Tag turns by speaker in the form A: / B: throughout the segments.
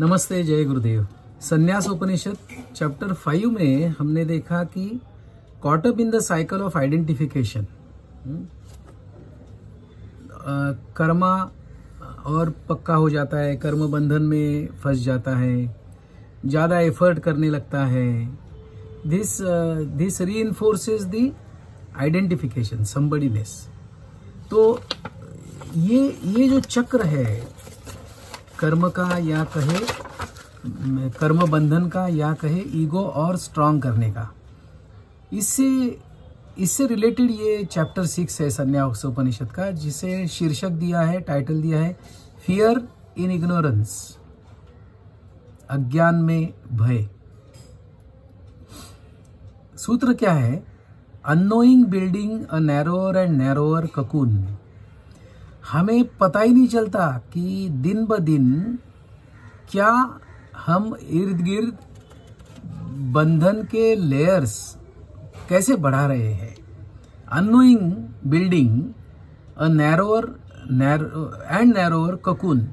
A: नमस्ते, जय गुरुदेव। संन्यास उपनिषद चैप्टर 5 में हमने देखा कि caught up in the cycle of identification, Karma और पक्का हो जाता है, कर्म बंधन में फंस जाता है, ज्यादा एफर्ट करने लगता है। This reinforces the identification, somebodiness. तो ये जो चक्र है कर्म का या कहे कर्म बंधन का या कहे ईगो और स्ट्रांग करने का, इससे रिलेटेड ये चैप्टर 6 है संन्यास उपनिषद का, जिसे शीर्षक दिया है, टाइटल दिया है फियर इन इग्नोरेंस, अज्ञान में भय। सूत्र क्या है? Annoying building a narrower and narrower cocoon. हमें पता ही नहीं चलता कि दिन ब दिन क्या हम इर्द गिर्द बंधन के लेयर्स कैसे बढ़ा रहे हैं। Annoying building a narrower and narrower cocoon.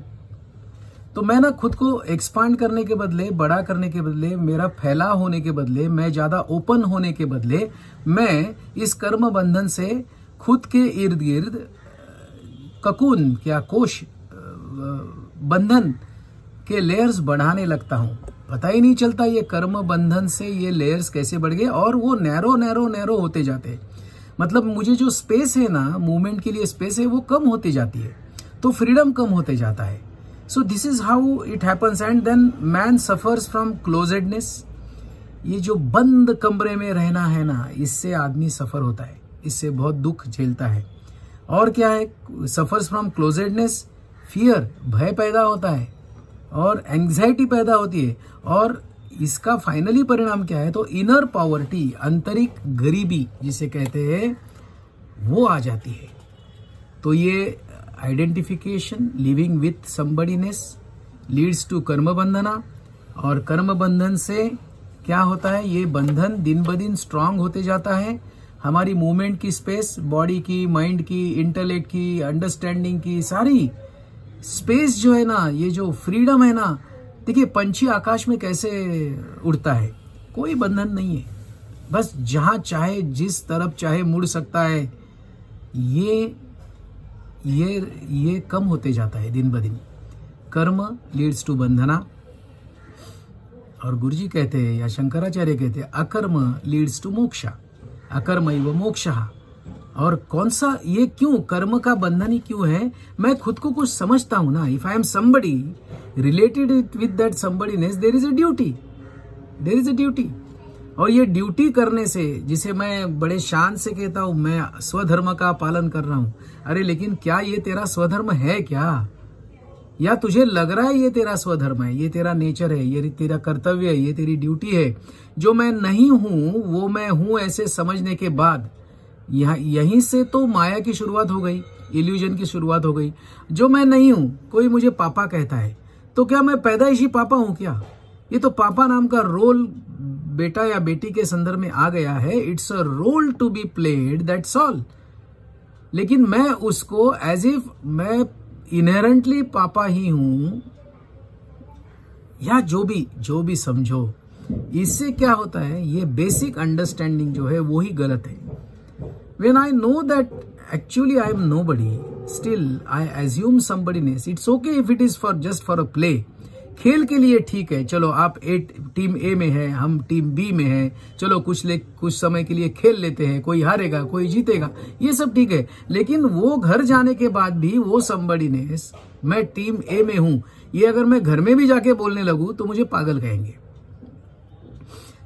A: तो मैं ना खुद को एक्सपांड करने के बदले, बड़ा करने के बदले, मेरा फैलाव होने के बदले, मैं ज्यादा ओपन होने के बदले, मैं इस कर्म बंधन से खुद के इर्द गिर्द ककून क्या कोश बंधन के लेयर्स बढ़ाने लगता हूं। पता ही नहीं चलता ये कर्म बंधन से ये लेयर्स कैसे बढ़ गए और वो नैरो होते जाते हैं। मतलब मुझे जो स्पेस है ना, मूवमेंट के लिए स्पेस है, वो कम होती जाती है, तो फ्रीडम कम होते जाता है। So this is how it happens and then man suffers from closedness. ये जो बंद कमरे में रहना है ना, इससे आदमी सफर होता है, इससे बहुत दुख झेलता है। और क्या है? सफर्स फ्रॉम क्लोजेडनेस, फियर, भय पैदा होता है और एंग्जाइटी पैदा होती है। और इसका फाइनली परिणाम क्या है? तो इनर पॉवर्टी, आंतरिक गरीबी जिसे कहते हैं, वो आ जाती है। तो ये identification, living with somebodiness leads to karma bandhana, और कर्म बंधन से क्या होता है? ये बंधन दिन ब दिन स्ट्रांग होते जाता है। हमारी मूवमेंट की स्पेस, बॉडी की, माइंड की, इंटेलेक्ट की, अंडरस्टैंडिंग की, सारी स्पेस जो है ना, ये जो फ्रीडम है ना, देखिए पंछी आकाश में कैसे उड़ता है, कोई बंधन नहीं है, बस जहां चाहे जिस तरफ चाहे मुड़ सकता है। ये कम होते जाता है दिन ब दिन। कर्म लीड्स टू बंधना, और गुरुजी कहते हैं या शंकराचार्य कहते हैं अकर्म लीड्स टू मोक्षा, अकर्मैव मोक्षः। और कौन सा ये क्यों कर्म का बंधन ही क्यों है? मैं खुद को कुछ समझता हूं ना। If I am somebody related with that somebodiness, there is a duty. और ये ड्यूटी करने से, जिसे मैं बड़े शान से कहता हूं मैं स्वधर्म का पालन कर रहा हूं, अरे लेकिन क्या ये तेरा स्वधर्म है क्या? या तुझे लग रहा है ये तेरा स्वधर्म है, ये तेरा नेचर है, ये तेरा कर्तव्य है, ये तेरी ड्यूटी है? जो मैं नहीं हूं वो मैं हूं, ऐसे समझने के बाद यहीं से तो माया की शुरुआत हो गई, इल्यूजन की शुरुआत हो गई। जो मैं नहीं हूं, कोई मुझे पापा कहता है, तो क्या मैं पैदाइशी पापा हूं क्या? ये तो पापा नाम का रोल बेटा या बेटी के संदर्भ में आ गया है। It's a role to be played, that's all. लेकिन मैं उसको एज इफ मैं इनहेरेंटली पापा ही हूं, या जो भी समझो, इससे क्या होता है? ये बेसिक अंडरस्टैंडिंग जो है वो ही गलत है। When I know that actually I am nobody, still I assume somebodyness. It's okay if it is just for a play. खेल के लिए ठीक है, चलो आप टीम ए में है, हम टीम बी में है, चलो कुछ समय के लिए खेल लेते हैं, कोई हारेगा कोई जीतेगा, ये सब ठीक है। लेकिन वो घर जाने के बाद भी वो समबडीनेस, मैं टीम ए में हूं, ये अगर मैं घर में भी जाके बोलने लगूं तो मुझे पागल कहेंगे।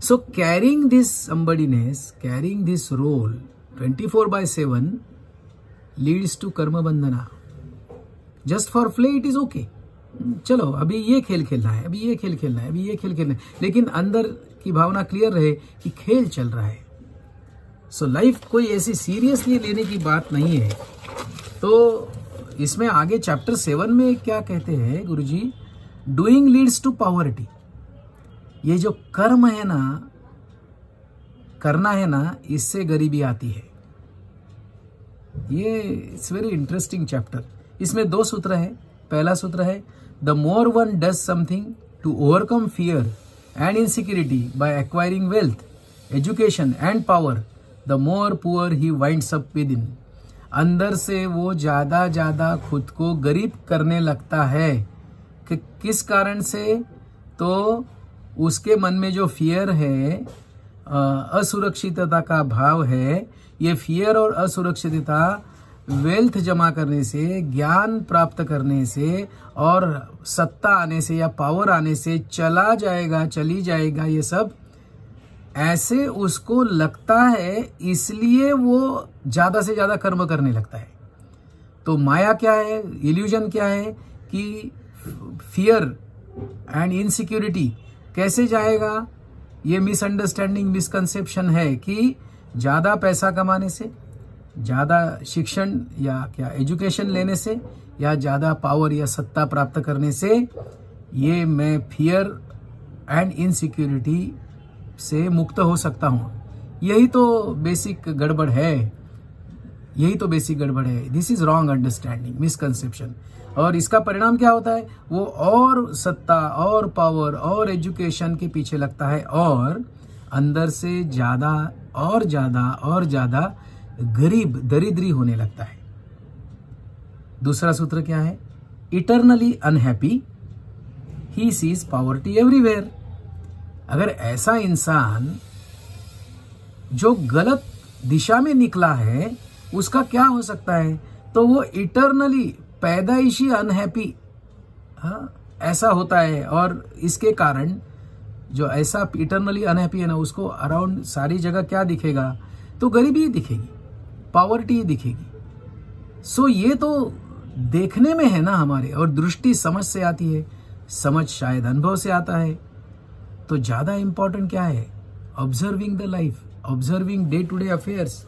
A: So caring this somebodiness, caring this role 24/7 leads to karma bandhana. Just for play it is okay, चलो अभी ये खेल खेलना है, अभी ये खेल खेलना है, अभी ये खेल खेलना है, लेकिन अंदर की भावना क्लियर रहे कि खेल चल रहा है। सो लाइफ कोई ऐसी सीरियसली लेने की बात नहीं है। तो इसमें आगे चैप्टर 7 में क्या कहते हैं Guruji? Doing leads to poverty. ये जो कर्म है ना, करना है ना, इससे गरीबी आती है। ये इट्स वेरी इंटरेस्टिंग चैप्टर। इसमें 2 सूत्र है। पहला सूत्र है the more one does something to overcome fear and insecurity by acquiring wealth, education and power, the more poor he winds up within. अंदर से वो ज्यादा खुद को गरीब करने लगता है। कि किस कारण से? तो उसके मन में जो फियर है, असुरक्षितता का भाव है, ये फियर और असुरक्षितता वेल्थ जमा करने से, ज्ञान प्राप्त करने से और सत्ता आने से या पावर आने से चली जाएगा ये सब ऐसे उसको लगता है, इसलिए वो ज्यादा से ज्यादा कर्म करने लगता है। तो माया क्या है, इल्यूजन क्या है कि फियर एंड इनसिक्योरिटी कैसे जाएगा? ये मिसअंडरस्टैंडिंग, मिसकंसेप्शन है कि ज्यादा पैसा कमाने से, ज्यादा शिक्षण या क्या एजुकेशन लेने से, या ज्यादा पावर या सत्ता प्राप्त करने से ये मैं फियर एंड इनसिक्योरिटी से मुक्त हो सकता हूं। यही तो बेसिक गड़बड़ है, this is wrong understanding, misconception. और इसका परिणाम क्या होता है? वो और सत्ता और पावर और एजुकेशन के पीछे लगता है और अंदर से ज्यादा और ज्यादा गरीब, दरिद्री होने लगता है। दूसरा सूत्र क्या है? Eternally unhappy, he sees poverty everywhere. अगर ऐसा इंसान जो गलत दिशा में निकला है, उसका क्या हो सकता है? तो वो इटर्नली पैदाइशी अनहैप्पी, ऐसा होता है। और इसके कारण जो ऐसा इटर्नली अनहैप्पी है ना, उसको अराउंड सारी जगह क्या दिखेगा? तो गरीबी ही दिखेगी, पॉवर्टी ही दिखेगी। सो ये तो देखने में है ना हमारे, और दृष्टि समझ से आती है, समझ शायद अनुभव से आता है। तो ज्यादा इंपॉर्टेंट क्या है? Observing the life, observing day to day affairs.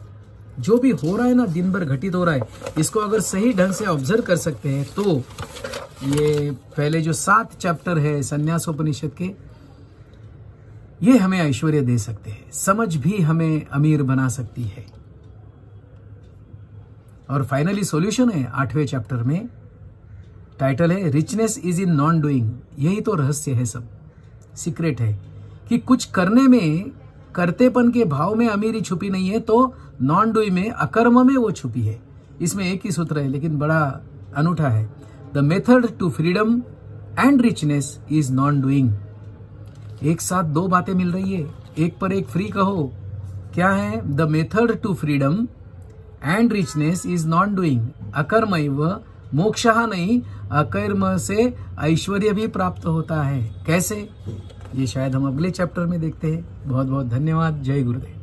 A: जो भी हो रहा है ना, दिन भर घटित हो रहा है, इसको अगर सही ढंग से ऑब्जर्व कर सकते हैं तो ये पहले जो 7 चैप्टर है संन्यासोपनिषद के, ये हमें ऐश्वर्य दे सकते हैं। समझ भी हमें अमीर बना सकती है। और फाइनली सॉल्यूशन है 8वें चैप्टर में, टाइटल है richness is in non doing. यही तो रहस्य है, सब सीक्रेट है कि कुछ करने में, करतेपन के भाव में अमीरी छुपी नहीं है, तो नॉन डूइंग में, अकर्म में वो छुपी है। इसमें एक ही सूत्र है लेकिन बड़ा अनूठा है। The method to freedom and richness is non doing. एक साथ दो बातें मिल रही है, एक पर एक फ्री कहो। क्या है? The method to freedom and richness is non doing. अकर्मैव मोक्षः नहीं, अकर्म से ऐश्वर्य भी प्राप्त होता है। कैसे? ये शायद हम अगले चैप्टर में देखते हैं। बहुत बहुत धन्यवाद। जय गुरुदेव।